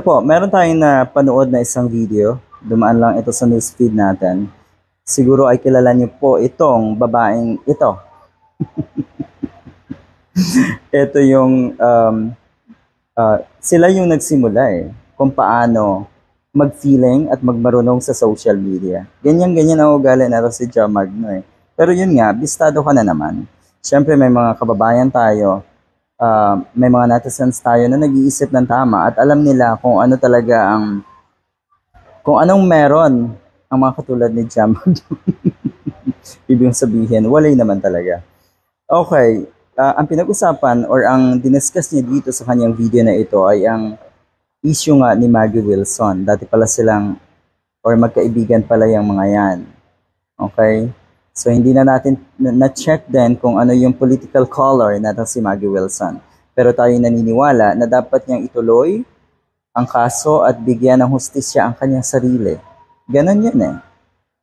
Po, meron tayong napanood na isang video. Dumaan lang ito sa newsfeed natin. Siguro ay kilala niyo po itong babaeng ito. Ito yung sila yung nagsimula kung paano mag-feeling at magmarunong sa social media. Ganyan-ganyan ang ugali na si Ja Magno eh. Pero yun nga, bistado ka na naman. Siyempre may mga kababayan tayo, may mga netizens tayo na nag-iisip ng tama at alam nila kung ano talaga kung anong meron ang mga katulad ni Ja Magno. Ibig sabihin, walay naman talaga. Okay, ang pinag-usapan or ang diniscuss niya dito sa kanyang video na ito ay ang issue nga ni Maggie Wilson. Dati pala silang, or magkaibigan pala yung mga yan. Okay? So, hindi na natin na-check din kung ano yung political color natin si Maggie Wilson. Pero tayo naniniwala na dapat niyang ituloy ang kaso at bigyan ng hustisya ang kanyang sarili. Ganon yun eh.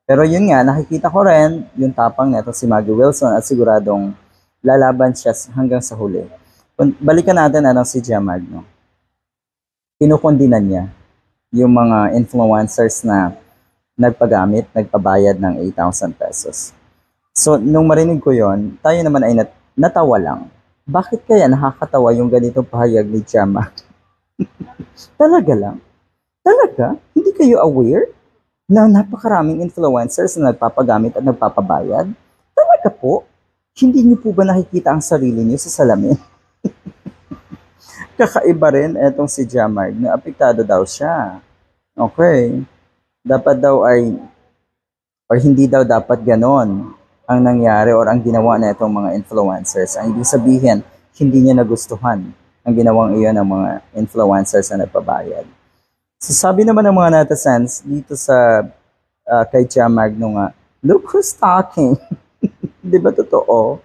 Pero yun nga, nakikita ko rin yung tapang nito si Maggie Wilson at siguradong lalaban siya hanggang sa huli. Balikan natin si Ja Magno. Kinukondinan niya yung mga influencers na nagpagamit, nagpabayad ng 8,000 pesos. So, nung marinig ko yon, tayo naman ay natawa lang. Bakit kaya nakakatawa yung ganitong pahayag ni Ja Magno? Talaga lang? Talaga? Hindi kayo aware na napakaraming influencers na nagpapagamit at nagpapabayad? Talaga po? Hindi niyo po ba nakikita ang sarili niyo sa salamin? Kakaiba rin etong si Ja Magno, apektado daw siya. Okay. Dapat daw or hindi daw dapat ganon ang nangyari or ang ginawa na itong mga influencers. Ang ibig sabihin, hindi niya nagustuhan ang ginawang iyon ng mga influencers na nagpabayad. So sabi naman ng mga netizens dito sa kay Ja Magno nga, look who's talking. Di ba totoo?